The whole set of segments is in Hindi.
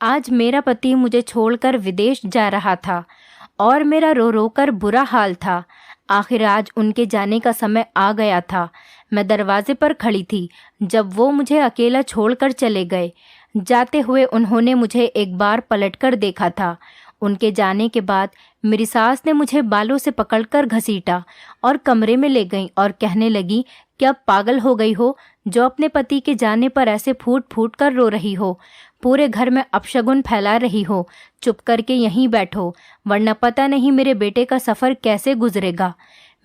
आज मेरा पति मुझे छोड़कर विदेश जा रहा था और मेरा रो रो कर बुरा हाल था। आखिर आज उनके जाने का समय आ गया था। मैं दरवाजे पर खड़ी थी जब वो मुझे अकेला छोड़कर चले गए। जाते हुए उन्होंने मुझे एक बार पलटकर देखा था। उनके जाने के बाद मेरी सास ने मुझे बालों से पकड़कर घसीटा और कमरे में ले गई और कहने लगी कि अब पागल हो गई हो जो अपने पति के जाने पर ऐसे फूट फूट कर रो रही हो। पूरे घर में अपशगुन फैला रही हो। चुप करके यहीं बैठो, वरना पता नहीं मेरे बेटे का सफ़र कैसे गुजरेगा।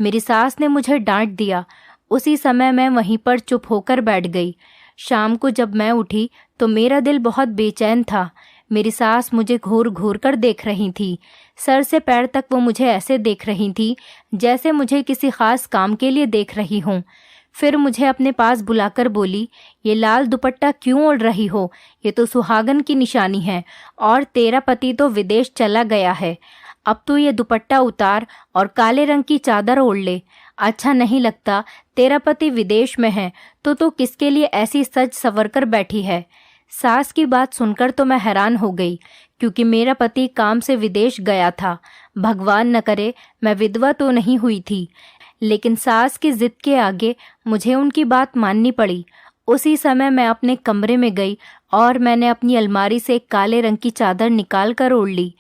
मेरी सास ने मुझे डांट दिया। उसी समय मैं वहीं पर चुप होकर बैठ गई। शाम को जब मैं उठी तो मेरा दिल बहुत बेचैन था। मेरी सास मुझे घूर घूर कर देख रही थी। सर से पैर तक वो मुझे ऐसे देख रही थी जैसे मुझे किसी खास काम के लिए देख रही हूँ। फिर मुझे अपने पास बुलाकर बोली, ये लाल दुपट्टा क्यों ओढ़ रही हो? ये तो सुहागन की निशानी है और तेरा पति तो विदेश चला गया है। अब तो ये दुपट्टा उतार और काले रंग की चादर ओढ़ ले। अच्छा नहीं लगता? तेरा पति विदेश में है तो किसके लिए ऐसी सज संवर कर बैठी है? सास की बात सुनकर तो मैं हैरान हो गई, क्योंकि मेरा पति काम से विदेश गया था। भगवान न करे मैं विधवा तो नहीं हुई थी, लेकिन सास की जिद के आगे मुझे उनकी बात माननी पड़ी। उसी समय मैं अपने कमरे में गई और मैंने अपनी अलमारी से एक काले रंग की चादर निकाल कर ओढ़ ली।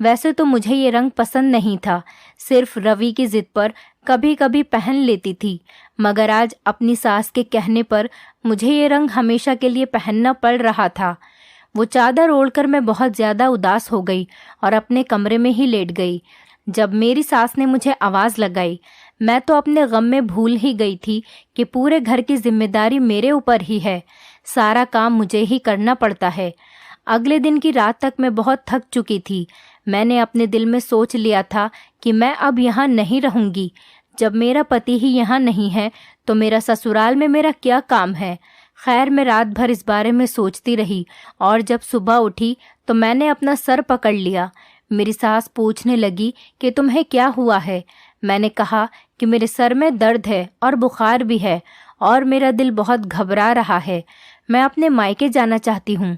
वैसे तो मुझे ये रंग पसंद नहीं था, सिर्फ रवि की जिद पर कभी कभी पहन लेती थी, मगर आज अपनी सास के कहने पर मुझे ये रंग हमेशा के लिए पहनना पड़ रहा था। वो चादर ओढ़कर मैं बहुत ज़्यादा उदास हो गई और अपने कमरे में ही लेट गई। जब मेरी सास ने मुझे आवाज़ लगाई, मैं तो अपने गम में भूल ही गई थी कि पूरे घर की जिम्मेदारी मेरे ऊपर ही है। सारा काम मुझे ही करना पड़ता है। अगले दिन की रात तक मैं बहुत थक चुकी थी। मैंने अपने दिल में सोच लिया था कि मैं अब यहाँ नहीं रहूँगी। जब मेरा पति ही यहाँ नहीं है तो मेरा ससुराल में मेरा क्या काम है? खैर, मैं रात भर इस बारे में सोचती रही और जब सुबह उठी तो मैंने अपना सर पकड़ लिया। मेरी सास पूछने लगी कि तुम्हें क्या हुआ है? मैंने कहा कि मेरे सर में दर्द है और बुखार भी है और मेरा दिल बहुत घबरा रहा है। मैं अपने मायके जाना चाहती हूँ,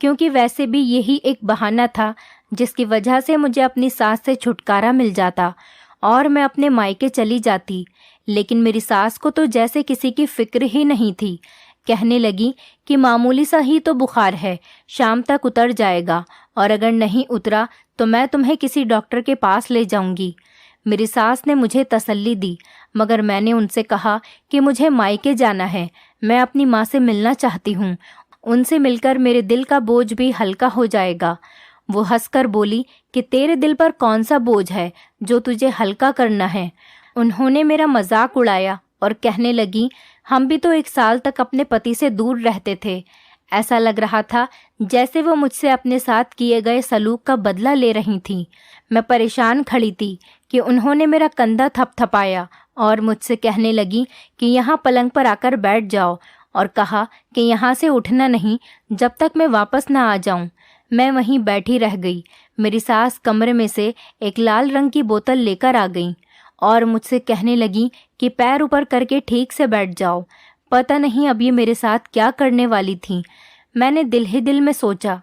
क्योंकि वैसे भी यही एक बहाना था जिसकी वजह से मुझे अपनी सास से छुटकारा मिल जाता और मैं अपने मायके चली जाती। लेकिन मेरी सास को तो जैसे किसी की फिक्र ही नहीं थी। कहने लगी कि मामूली सा ही तो बुखार है, शाम तक उतर जाएगा और अगर नहीं उतरा तो मैं तुम्हें किसी डॉक्टर के पास ले जाऊंगी। मेरी सास ने मुझे तसल्ली दी, मगर मैंने उनसे कहा कि मुझे मायके जाना है। मैं अपनी माँ से मिलना चाहती हूँ। उनसे मिलकर मेरे दिल का बोझ भी हल्का हो जाएगा। वो हंसकर बोली कि तेरे दिल पर कौन सा बोझ है जो तुझे हल्का करना है। उन्होंने मेरा मजाक उड़ाया और कहने लगी, हम भी तो 1 साल तक अपने पति से दूर रहते थे। ऐसा लग रहा था जैसे वो मुझसे अपने साथ किए गए सलूक का बदला ले रही थीं। मैं परेशान खड़ी थी कि उन्होंने मेरा कंधा थपथपाया और मुझसे कहने लगी कि यहाँ पलंग पर आकर बैठ जाओ और कहा कि यहाँ से उठना नहीं जब तक मैं वापस ना आ जाऊँ। मैं वहीं बैठी रह गई। मेरी सास कमरे में से एक लाल रंग की बोतल लेकर आ गई और मुझसे कहने लगी कि पैर ऊपर करके ठीक से बैठ जाओ। पता नहीं अब ये मेरे साथ क्या करने वाली थी। मैंने दिल ही दिल में सोचा।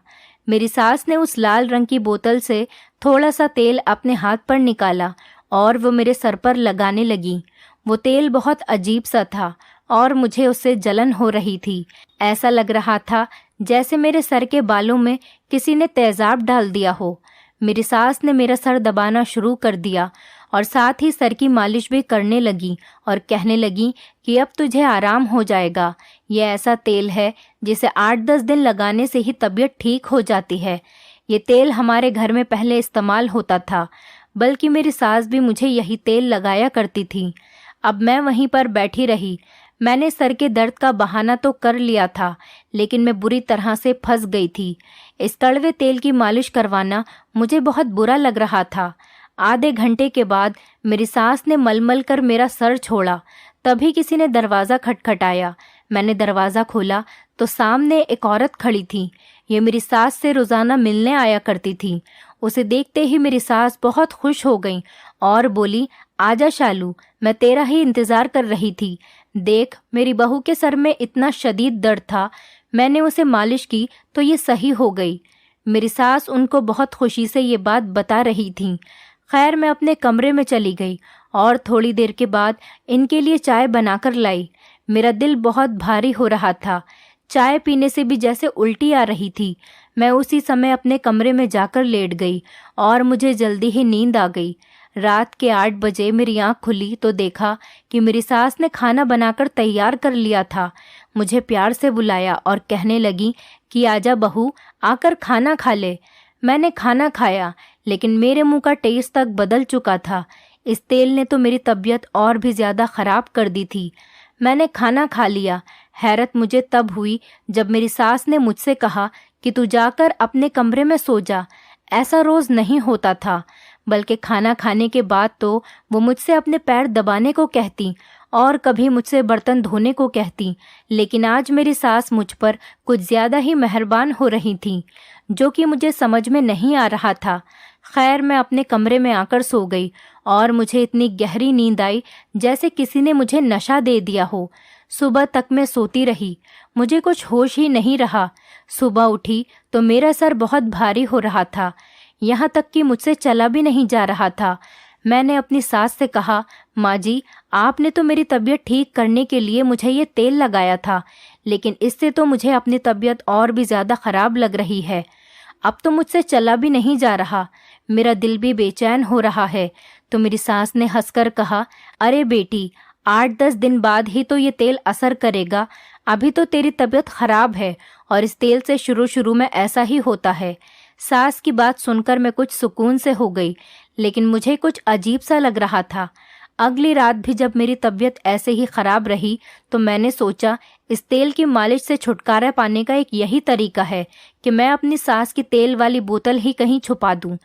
मेरी सास ने उस लाल रंग की बोतल से थोड़ा सा तेल अपने हाथ पर निकाला और वो मेरे सर पर लगाने लगी। वो तेल बहुत अजीब सा था और मुझे उससे जलन हो रही थी। ऐसा लग रहा था जैसे मेरे सर के बालों में किसी ने तेजाब डाल दिया हो। मेरी सास ने मेरा सर दबाना शुरू कर दिया और साथ ही सर की मालिश भी करने लगी और कहने लगी कि अब तुझे आराम हो जाएगा। यह ऐसा तेल है जिसे 8-10 दिन लगाने से ही तबीयत ठीक हो जाती है। ये तेल हमारे घर में पहले इस्तेमाल होता था, बल्कि मेरी सास भी मुझे यही तेल लगाया करती थी। अब मैं वहीं पर बैठी रही। मैंने सर के दर्द का बहाना तो कर लिया था, लेकिन मैं बुरी तरह से फंस गई थी। इस कड़वे तेल की मालिश करवाना मुझे बहुत बुरा लग रहा था। आधे घंटे के बाद मेरी सास ने मलमल कर मेरा सर छोड़ा। तभी किसी ने दरवाज़ा खटखटाया। मैंने दरवाज़ा खोला तो सामने एक औरत खड़ी थी। ये मेरी सास से रोज़ाना मिलने आया करती थी। उसे देखते ही मेरी सास बहुत खुश हो गई और बोली, आजा शालू, मैं तेरा ही इंतज़ार कर रही थी। देख, मेरी बहू के सर में इतना शदीद दर्द था, मैंने उसे मालिश की तो ये सही हो गई। मेरी सास उनको बहुत खुशी से ये बात बता रही थी। खैर मैं अपने कमरे में चली गई और थोड़ी देर के बाद इनके लिए चाय बनाकर लाई। मेरा दिल बहुत भारी हो रहा था, चाय पीने से भी जैसे उल्टी आ रही थी। मैं उसी समय अपने कमरे में जाकर लेट गई और मुझे जल्दी ही नींद आ गई। रात के 8 बजे मेरी आँख खुली तो देखा कि मेरी सास ने खाना बनाकर तैयार कर लिया था। मुझे प्यार से बुलाया और कहने लगी कि आजा बहू, आकर खाना खा ले। मैंने खाना खाया, लेकिन मेरे मुंह का टेस्ट तक बदल चुका था। इस तेल ने तो मेरी तबीयत और भी ज़्यादा ख़राब कर दी थी। मैंने खाना खा लिया। हैरत मुझे तब हुई जब मेरी सास ने मुझसे कहा कि तू जाकर अपने कमरे में सो जा। ऐसा रोज़ नहीं होता था, बल्कि खाना खाने के बाद तो वो मुझसे अपने पैर दबाने को कहती और कभी मुझसे बर्तन धोने को कहती। लेकिन आज मेरी सास मुझ पर कुछ ज़्यादा ही मेहरबान हो रही थी, जो कि मुझे समझ में नहीं आ रहा था। खैर मैं अपने कमरे में आकर सो गई और मुझे इतनी गहरी नींद आई जैसे किसी ने मुझे नशा दे दिया हो। सुबह तक मैं सोती रही, मुझे कुछ होश ही नहीं रहा। सुबह उठी तो मेरा सर बहुत भारी हो रहा था, यहाँ तक कि मुझसे चला भी नहीं जा रहा था। मैंने अपनी सास से कहा, माँ जी, आपने तो मेरी तबीयत ठीक करने के लिए मुझे ये तेल लगाया था, लेकिन इससे तो मुझे अपनी तबीयत और भी ज़्यादा ख़राब लग रही है। अब तो मुझसे चला भी नहीं जा रहा, मेरा दिल भी बेचैन हो रहा है। तो मेरी सास ने हंसकर कहा, अरे बेटी, 8-10 दिन बाद ही तो ये तेल असर करेगा। अभी तो तेरी तबीयत ख़राब है और इस तेल से शुरू में ऐसा ही होता है। सास की बात सुनकर मैं कुछ सुकून से हो गई, लेकिन मुझे कुछ अजीब सा लग रहा था। अगली रात भी जब मेरी तबीयत ऐसे ही ख़राब रही तो मैंने सोचा इस तेल की मालिश से छुटकारा पाने का एक यही तरीका है कि मैं अपनी सास की तेल वाली बोतल ही कहीं छुपा दूं।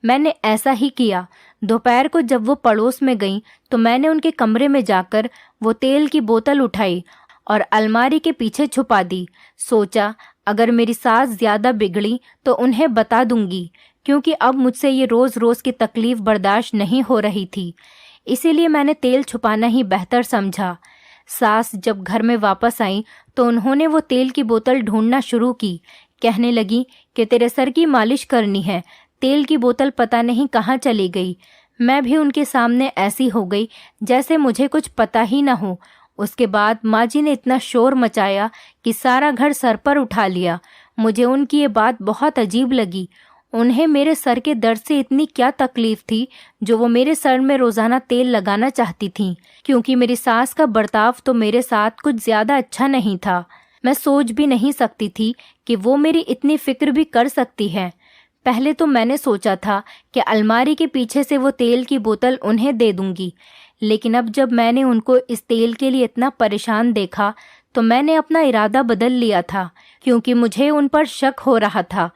मैंने ऐसा ही किया। दोपहर को जब वो पड़ोस में गईं तो मैंने उनके कमरे में जाकर वो तेल की बोतल उठाई और अलमारी के पीछे छुपा दी। सोचा अगर मेरी सास ज़्यादा बिगड़ी तो उन्हें बता दूंगी, क्योंकि अब मुझसे ये रोज़ रोज़ की तकलीफ़ बर्दाश्त नहीं हो रही थी। इसीलिए मैंने तेल छुपाना ही बेहतर समझा। सास जब घर में वापस आई तो उन्होंने वो तेल की बोतल ढूंढना शुरू की। कहने लगी कि तेरे सर की मालिश करनी है, तेल की बोतल पता नहीं कहाँ चली गई। मैं भी उनके सामने ऐसी हो गई जैसे मुझे कुछ पता ही न हो। उसके बाद माँ जी ने इतना शोर मचाया कि सारा घर सर पर उठा लिया। मुझे उनकी ये बात बहुत अजीब लगी। उन्हें मेरे सर के दर्द से इतनी क्या तकलीफ थी जो वो मेरे सर में रोज़ाना तेल लगाना चाहती थीं, क्योंकि मेरी सास का बर्ताव तो मेरे साथ कुछ ज़्यादा अच्छा नहीं था। मैं सोच भी नहीं सकती थी कि वो मेरी इतनी फिक्र भी कर सकती है। पहले तो मैंने सोचा था कि अलमारी के पीछे से वो तेल की बोतल उन्हें दे दूंगी, लेकिन अब जब मैंने उनको इस तेल के लिए इतना परेशान देखा तो मैंने अपना इरादा बदल लिया था, क्योंकि मुझे उन पर शक हो रहा था।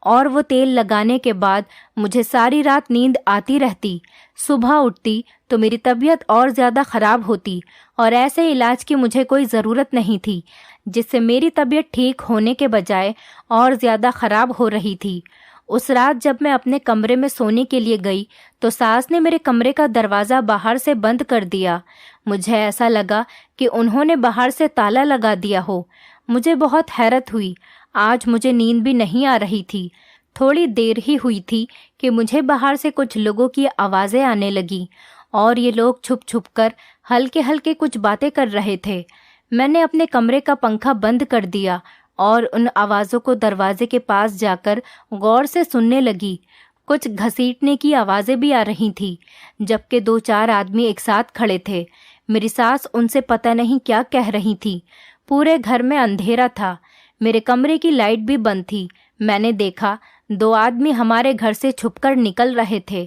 और वो तेल लगाने के बाद मुझे सारी रात नींद आती रहती। सुबह उठती तो मेरी तबीयत और ज़्यादा ख़राब होती और ऐसे इलाज की मुझे कोई ज़रूरत नहीं थी, जिससे मेरी तबीयत ठीक होने के बजाय और ज़्यादा ख़राब हो रही थी। उस रात जब मैं अपने कमरे में सोने के लिए गई तो सास ने मेरे कमरे का दरवाज़ा बाहर से बंद कर दिया। मुझे ऐसा लगा कि उन्होंने बाहर से ताला लगा दिया हो। मुझे बहुत हैरत हुई। आज मुझे नींद भी नहीं आ रही थी। थोड़ी देर ही हुई थी कि मुझे बाहर से कुछ लोगों की आवाज़ें आने लगी और ये लोग छुप छुप कर हल्के हल्के कुछ बातें कर रहे थे। मैंने अपने कमरे का पंखा बंद कर दिया और उन आवाज़ों को दरवाजे के पास जाकर गौर से सुनने लगी। कुछ घसीटने की आवाज़ें भी आ रही थी, जबकि 2-4 आदमी एक साथ खड़े थे। मेरी सास उनसे पता नहीं क्या कह रही थी। पूरे घर में अंधेरा था, मेरे कमरे की लाइट भी बंद थी। मैंने देखा 2 आदमी हमारे घर से छुपकर निकल रहे थे।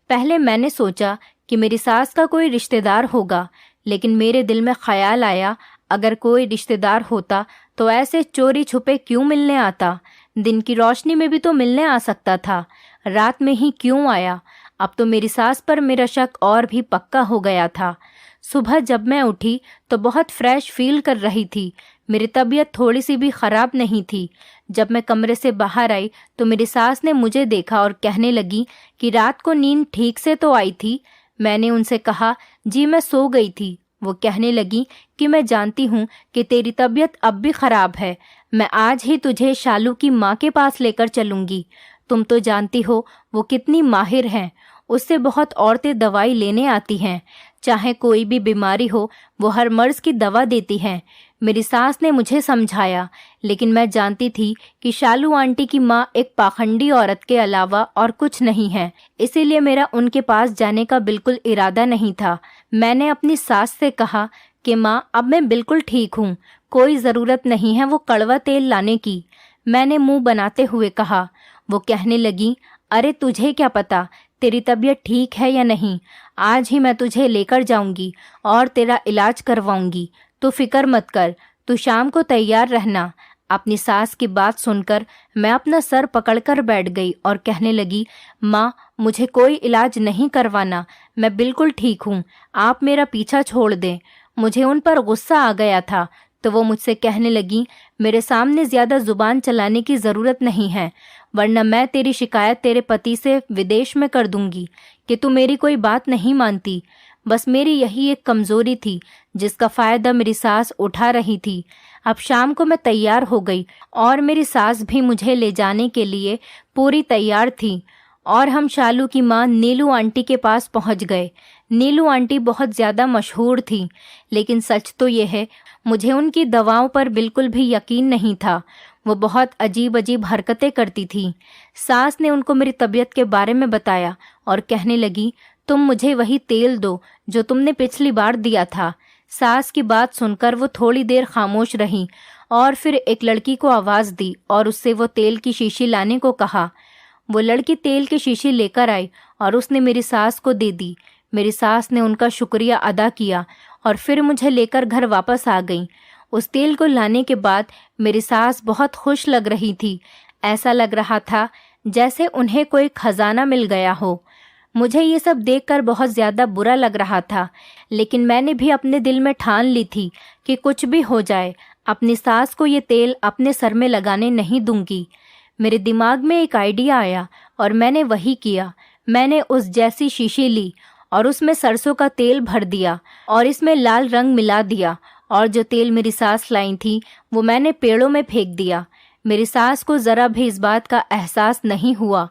पहले मैंने सोचा कि मेरी सास का कोई रिश्तेदार होगा, लेकिन मेरे दिल में ख्याल आया अगर कोई रिश्तेदार होता तो ऐसे चोरी छुपे क्यों मिलने आता। दिन की रोशनी में भी तो मिलने आ सकता था, रात में ही क्यों आया। अब तो मेरी सास पर मेरा शक और भी पक्का हो गया था। सुबह जब मैं उठी तो बहुत फ्रेश फील कर रही थी। मेरी तबीयत थोड़ी सी भी ख़राब नहीं थी। जब मैं कमरे से बाहर आई तो मेरी सास ने मुझे देखा और कहने लगी कि रात को नींद ठीक से तो आई थी। मैंने उनसे कहा, जी मैं सो गई थी। वो कहने लगी कि मैं जानती हूँ कि तेरी तबीयत अब भी ख़राब है, मैं आज ही तुझे शालू की माँ के पास लेकर चलूंगी। तुम तो जानती हो वो कितनी माहिर हैं। उससे बहुत औरतें दवाई लेने आती हैं। चाहे कोई भी बीमारी हो वो हर मर्ज की दवा देती हैं। मेरी सास ने मुझे समझाया, लेकिन मैं जानती थी कि शालू आंटी की माँ एक पाखंडी औरत के अलावा और कुछ नहीं है। इसीलिए मेरा उनके पास जाने का बिल्कुल इरादा नहीं था। मैंने अपनी सास से कहा कि माँ, अब मैं बिल्कुल ठीक हूँ, कोई ज़रूरत नहीं है वो कड़वा तेल लाने की। मैंने मुंह बनाते हुए कहा। वो कहने लगी, अरे तुझे क्या पता तेरी तबीयत ठीक है या नहीं। आज ही मैं तुझे लेकर जाऊंगी और तेरा इलाज करवाऊंगी। तू फिक्र मत कर, तू शाम को तैयार रहना। अपनी सास की बात सुनकर मैं अपना सर पकड़कर बैठ गई और कहने लगी, माँ, मुझे कोई इलाज नहीं करवाना, मैं बिल्कुल ठीक हूँ, आप मेरा पीछा छोड़ दें। मुझे उन पर गुस्सा आ गया था तो वो मुझसे कहने लगी, मेरे सामने ज़्यादा ज़ुबान चलाने की ज़रूरत नहीं है, वरना मैं तेरी शिकायत तेरे पति से विदेश में कर दूंगी कि तू मेरी कोई बात नहीं मानती। बस मेरी यही एक कमज़ोरी थी जिसका फ़ायदा मेरी सास उठा रही थी। अब शाम को मैं तैयार हो गई और मेरी सास भी मुझे ले जाने के लिए पूरी तैयार थी और हम शालू की माँ नीलू आंटी के पास पहुँच गए। नीलू आंटी बहुत ज़्यादा मशहूर थी, लेकिन सच तो ये है मुझे उनकी दवाओं पर बिल्कुल भी यकीन नहीं था। वो बहुत अजीब अजीब हरकतें करती थी। सास ने उनको मेरी तबीयत के बारे में बताया और कहने लगी, तुम मुझे वही तेल दो जो तुमने पिछली बार दिया था। सास की बात सुनकर वो थोड़ी देर खामोश रही और फिर एक लड़की को आवाज़ दी और उससे वो तेल की शीशी लाने को कहा। वो लड़की तेल की शीशी लेकर आई और उसने मेरी सास को दे दी। मेरी सास ने उनका शुक्रिया अदा किया और फिर मुझे लेकर घर वापस आ गई। उस तेल को लाने के बाद मेरी सास बहुत खुश लग रही थी। ऐसा लग रहा था जैसे उन्हें कोई खजाना मिल गया हो। मुझे ये सब देखकर बहुत ज़्यादा बुरा लग रहा था, लेकिन मैंने भी अपने दिल में ठान ली थी कि कुछ भी हो जाए अपनी सास को ये तेल अपने सर में लगाने नहीं दूंगी। मेरे दिमाग में एक आइडिया आया और मैंने वही किया। मैंने उस जैसी शीशी ली और उसमें सरसों का तेल भर दिया और इसमें लाल रंग मिला दिया और जो तेल मेरी सास लाई थी वो मैंने पेड़ों में फेंक दिया। मेरी सास को ज़रा भी इस बात का एहसास नहीं हुआ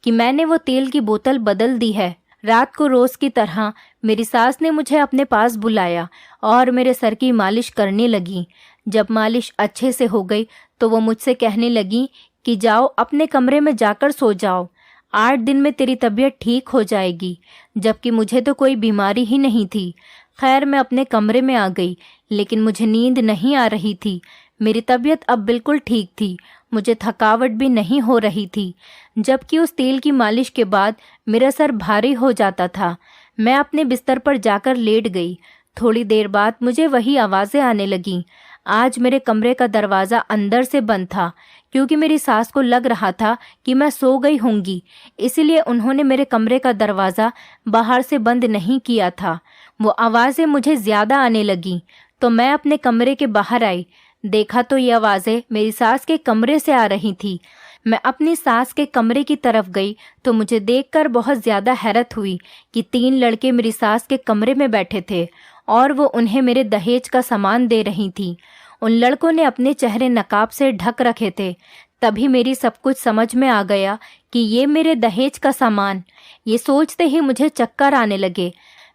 कि मैंने वो तेल की बोतल बदल दी है। रात को रोज़ की तरह मेरी सास ने मुझे अपने पास बुलाया और मेरे सर की मालिश करने लगी। जब मालिश अच्छे से हो गई तो वो मुझसे कहने लगी कि जाओ अपने कमरे में जाकर सो जाओ, 8 दिन में तेरी तबीयत ठीक हो जाएगी। जबकि मुझे तो कोई बीमारी ही नहीं थी। खैर, मैं अपने कमरे में आ गई, लेकिन मुझे नींद नहीं आ रही थी। मेरी तबीयत अब बिल्कुल ठीक थी, मुझे थकावट भी नहीं हो रही थी। जबकि उस तेल की मालिश के बाद मेरा सर भारी हो जाता था। मैं अपने बिस्तर पर जाकर लेट गई। थोड़ी देर बाद मुझे वही आवाज़ें आने लगीं। आज मेरे कमरे का दरवाज़ा अंदर से बंद था, क्योंकि मेरी सास को लग रहा था कि मैं सो गई होंगी, इसीलिए उन्होंने मेरे कमरे का दरवाज़ा बाहर से बंद नहीं किया था। वो आवाज़ें मुझे ज़्यादा आने लगीं तो मैं अपने कमरे के बाहर आई। देखा तो ये आवाज़ें मेरी सास के कमरे से आ रही थी। मैं अपनी सास के कमरे की तरफ गई तो मुझे देखकर बहुत ज़्यादा हैरत हुई कि 3 लड़के मेरी सास के कमरे में बैठे थे और वो उन्हें मेरे दहेज का सामान दे रही थी। उन लड़कों ने अपने चेहरे नकाब से ढक रखे थे। तभी मेरी सब कुछ समझ में आ गया कि ये मेरे दहेज का सामान। ये सोचते ही मुझे चक्कर आने लगे।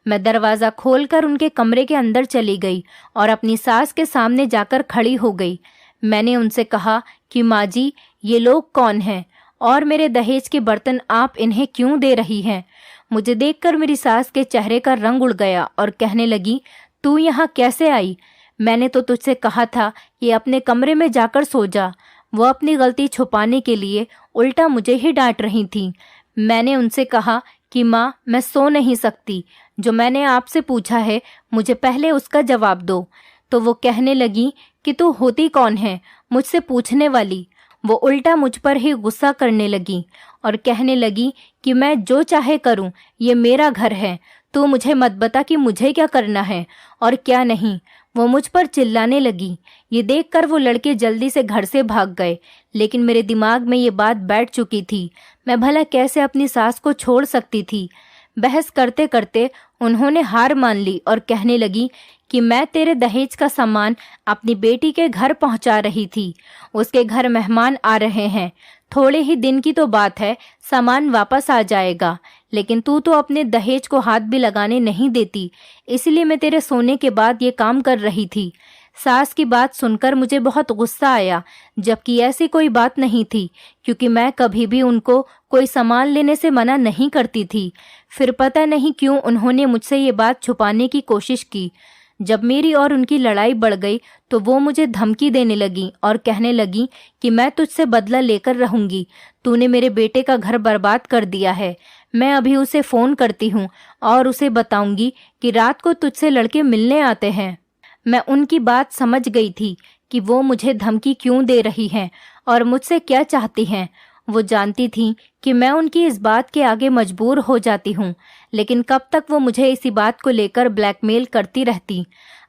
मैं दरवाज़ा खोलकर उनके कमरे के अंदर चली गई और अपनी सास के सामने जाकर खड़ी हो गई। मैंने उनसे कहा कि माँ जी, ये लोग कौन हैं और मेरे दहेज के बर्तन आप इन्हें क्यों दे रही हैं? मुझे देखकर मेरी सास के चेहरे का रंग उड़ गया और कहने लगी, तू यहाँ कैसे आई? मैंने तो तुझसे कहा था कि अपने कमरे में जाकर सो जा। वो अपनी गलती छुपाने के लिए उल्टा मुझे ही डांट रही थी। मैंने उनसे कहा कि माँ, मैं सो नहीं सकती। जो मैंने आपसे पूछा है मुझे पहले उसका जवाब दो। तो वो कहने लगी कि तू होती कौन है मुझसे पूछने वाली? वो उल्टा मुझ पर ही गुस्सा करने लगी और कहने लगी कि मैं जो चाहे करूं, ये मेरा घर है, तू मुझे मत बता कि मुझे क्या करना है और क्या नहीं। वो मुझ पर चिल्लाने लगी। ये देखकर वो लड़के जल्दी से घर से भाग गए, लेकिन मेरे दिमाग में ये बात बैठ चुकी थी। मैं भला कैसे अपनी सास को छोड़ सकती थी? बहस करते करते उन्होंने हार मान ली और कहने लगी कि मैं तेरे दहेज का सामान अपनी बेटी के घर पहुंचा रही थी। उसके घर मेहमान आ रहे हैं, थोड़े ही दिन की तो बात है, सामान वापस आ जाएगा। लेकिन तू तो अपने दहेज को हाथ भी लगाने नहीं देती, इसलिए मैं तेरे सोने के बाद ये काम कर रही थी। सास की बात सुनकर मुझे बहुत गुस्सा आया, जबकि ऐसी कोई बात नहीं थी, क्योंकि मैं कभी भी उनको कोई सामान लेने से मना नहीं करती थी। फिर पता नहीं क्यों उन्होंने मुझसे ये बात छुपाने की कोशिश की। जब मेरी और उनकी लड़ाई बढ़ गई तो वो मुझे धमकी देने लगी और कहने लगी कि मैं तुझसे बदला लेकर रहूंगी। तूने मेरे बेटे का घर बर्बाद कर दिया है। मैं अभी उसे फ़ोन करती हूँ और उसे बताऊंगी कि रात को तुझसे लड़के मिलने आते हैं। मैं उनकी बात समझ गई थी कि वो मुझे धमकी क्यों दे रही हैं और मुझसे क्या चाहती हैं। वो जानती थी कि मैं उनकी इस बात के आगे मजबूर हो जाती हूँ, लेकिन कब तक वो मुझे इसी बात को लेकर ब्लैकमेल करती रहती।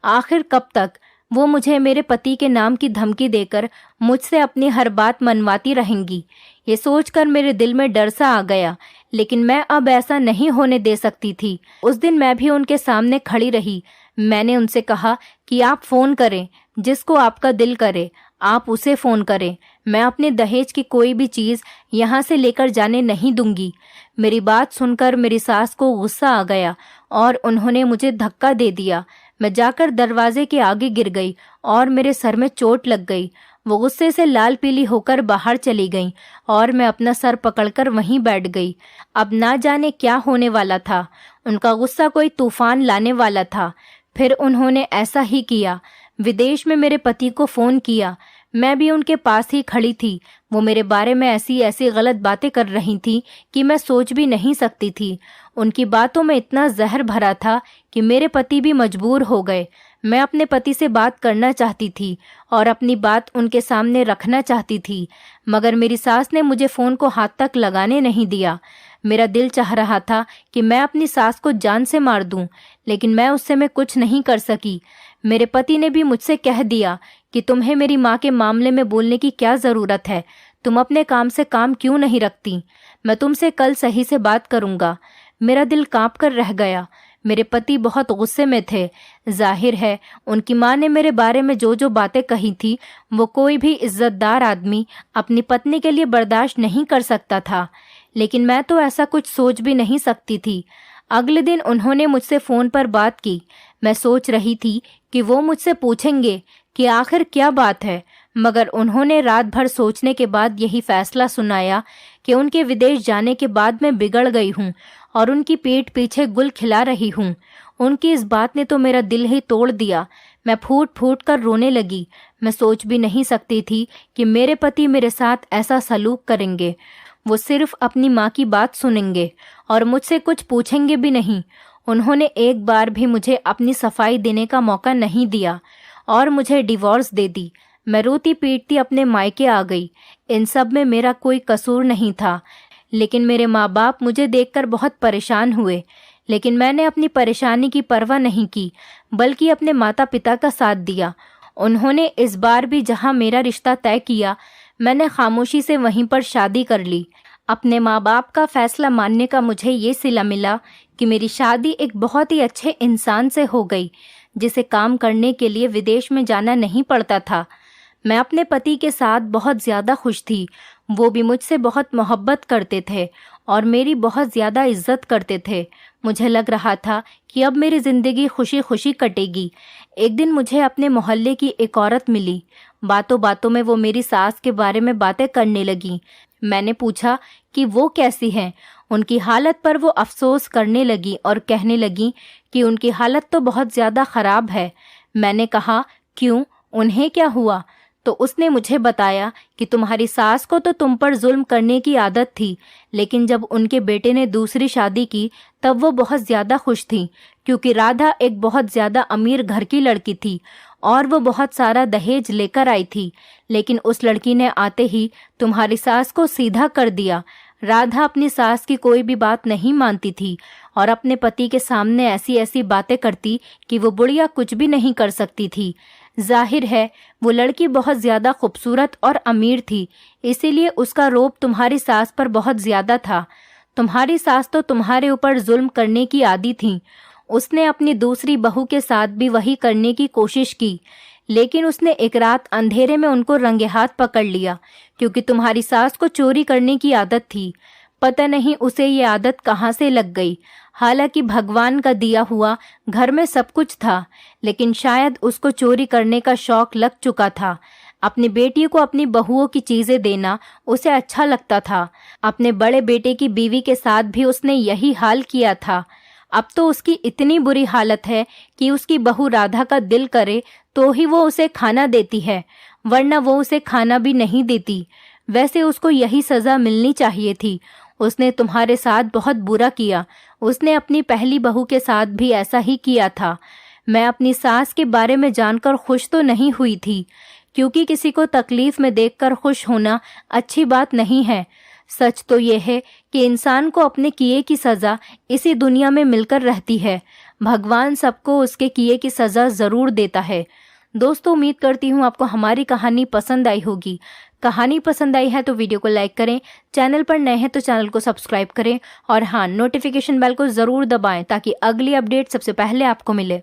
आखिर कब तक वो मुझे मेरे पति के नाम की धमकी देकर मुझसे अपनी हर बात मनवाती रहेंगी। ये सोचकर मेरे दिल में डर सा आ गया, लेकिन मैं अब ऐसा नहीं होने दे सकती थी। उस दिन मैं भी उनके सामने खड़ी रही। मैंने उनसे कहा कि आप फ़ोन करें, जिसको आपका दिल करे आप उसे फ़ोन करें। मैं अपने दहेज की कोई भी चीज़ यहाँ से लेकर जाने नहीं दूंगी। मेरी बात सुनकर मेरी सास को गुस्सा आ गया और उन्होंने मुझे धक्का दे दिया। मैं जाकर दरवाजे के आगे गिर गई और मेरे सर में चोट लग गई। वो गुस्से से लाल पीली होकर बाहर चली गईं और मैं अपना सर पकड़कर वहीं बैठ गई। अब ना जाने क्या होने वाला था। उनका गुस्सा कोई तूफान लाने वाला था। फिर उन्होंने ऐसा ही किया। विदेश में मेरे पति को फ़ोन किया। मैं भी उनके पास ही खड़ी थी। वो मेरे बारे में ऐसी ऐसी गलत बातें कर रही थी कि मैं सोच भी नहीं सकती थी। उनकी बातों में इतना जहर भरा था कि मेरे पति भी मजबूर हो गए। मैं अपने पति से बात करना चाहती थी और अपनी बात उनके सामने रखना चाहती थी, मगर मेरी सास ने मुझे फ़ोन को हाथ तक लगाने नहीं दिया। मेरा दिल चाह रहा था कि मैं अपनी सास को जान से मार दूं, लेकिन मैं उससे मैं कुछ नहीं कर सकी। मेरे पति ने भी मुझसे कह दिया कि तुम्हें मेरी माँ के मामले में बोलने की क्या ज़रूरत है, तुम अपने काम से काम क्यों नहीं रखती। मैं तुमसे कल सही से बात करूँगा। मेरा दिल काँप कर रह गया। मेरे पति बहुत गुस्से में थे। जाहिर है उनकी माँ ने मेरे बारे में जो जो बातें कही थी वो कोई भी इज्जतदार आदमी अपनी पत्नी के लिए बर्दाश्त नहीं कर सकता था, लेकिन मैं तो ऐसा कुछ सोच भी नहीं सकती थी। अगले दिन उन्होंने मुझसे फ़ोन पर बात की। मैं सोच रही थी कि वो मुझसे पूछेंगे कि आखिर क्या बात है, मगर उन्होंने रात भर सोचने के बाद यही फैसला सुनाया कि उनके विदेश जाने के बाद मैं बिगड़ गई हूँ और उनकी पीठ पीछे गुल खिला रही हूँ। उनकी इस बात ने तो मेरा दिल ही तोड़ दिया। मैं फूट फूट कर रोने लगी। मैं सोच भी नहीं सकती थी कि मेरे पति मेरे साथ ऐसा सलूक करेंगे। वो सिर्फ अपनी माँ की बात सुनेंगे और मुझसे कुछ पूछेंगे भी नहीं। उन्होंने एक बार भी मुझे अपनी सफाई देने का मौका नहीं दिया और मुझे डिवोर्स दे दी। मैं रोती पीटती अपने मायके आ गई। इन सब में मेरा कोई कसूर नहीं था, लेकिन मेरे माँ बाप मुझे देखकर बहुत परेशान हुए। लेकिन मैंने अपनी परेशानी की परवाह नहीं की, बल्कि अपने माता पिता का साथ दिया। उन्होंने इस बार भी जहाँ मेरा रिश्ता तय किया, मैंने खामोशी से वहीं पर शादी कर ली। अपने माँ बाप का फैसला मानने का मुझे ये सिला मिला कि मेरी शादी एक बहुत ही अच्छे इंसान से हो गई, जिसे काम करने के लिए विदेश में जाना नहीं पड़ता था। मैं अपने पति के साथ बहुत ज़्यादा खुश थी। वो भी मुझसे बहुत मोहब्बत करते थे और मेरी बहुत ज़्यादा इज्जत करते थे। मुझे लग रहा था कि अब मेरी ज़िंदगी खुशी खुशी कटेगी। एक दिन मुझे अपने मोहल्ले की एक औरत मिली। बातों बातों में वो मेरी सास के बारे में बातें करने लगी। मैंने पूछा कि वो कैसी हैं। उनकी हालत पर वो अफसोस करने लगी और कहने लगी कि उनकी हालत तो बहुत ज़्यादा ख़राब है। मैंने कहा, क्यों, उन्हें क्या हुआ? तो उसने मुझे बताया कि तुम्हारी सास को तो तुम पर जुल्म करने की आदत थी, लेकिन जब उनके बेटे ने दूसरी शादी की तब वो बहुत ज़्यादा खुश थी, क्योंकि राधा एक बहुत ज़्यादा अमीर घर की लड़की थी और वो बहुत सारा दहेज लेकर आई थी। लेकिन उस लड़की ने आते ही तुम्हारी सास को सीधा कर दिया। राधा अपनी सास की कोई भी बात नहीं मानती थी और अपने पति के सामने ऐसी ऐसी बातें करती कि वो बुढ़िया कुछ भी नहीं कर सकती थी। जाहिर है वो लड़की बहुत ज़्यादा खूबसूरत और अमीर थी, इसीलिए उसका रोब तुम्हारी सास पर बहुत ज़्यादा था। तुम्हारी सास तो तुम्हारे ऊपर जुल्म करने की आदी थी। उसने अपनी दूसरी बहू के साथ भी वही करने की कोशिश की, लेकिन उसने एक रात अंधेरे में उनको रंगे हाथ पकड़ लिया, क्योंकि तुम्हारी सास को चोरी करने की आदत थी। पता नहीं उसे ये आदत कहाँ से लग गई। हालांकि भगवान का दिया हुआ घर में सब कुछ था, लेकिन शायद उसको चोरी करने का शौक लग चुका था। अपनी बेटी को अपनी बहुओं की चीजें देना उसे अच्छा लगता था। अपने बड़े बेटे की बीवी के साथ भी उसने यही हाल किया था। अब तो उसकी इतनी बुरी हालत है कि उसकी बहू राधा का दिल करे तो ही वो उसे खाना देती है, वरना वो उसे खाना भी नहीं देती। वैसे उसको यही सजा मिलनी चाहिए थी। उसने तुम्हारे साथ बहुत बुरा किया। उसने अपनी पहली बहू के साथ भी ऐसा ही किया था। मैं अपनी सास के बारे में जानकर खुश तो नहीं हुई थी, क्योंकि किसी को तकलीफ में देखकर खुश होना अच्छी बात नहीं है। सच तो यह है कि इंसान को अपने किए की सजा इसी दुनिया में मिलकर रहती है। भगवान सबको उसके किए की सजा जरूर देता है। दोस्तों, उम्मीद करती हूँ आपको हमारी कहानी पसंद आई होगी। कहानी पसंद आई है तो वीडियो को लाइक करें, चैनल पर नए हैं तो चैनल को सब्सक्राइब करें और हाँ, नोटिफिकेशन बेल को ज़रूर दबाएं ताकि अगली अपडेट सबसे पहले आपको मिले।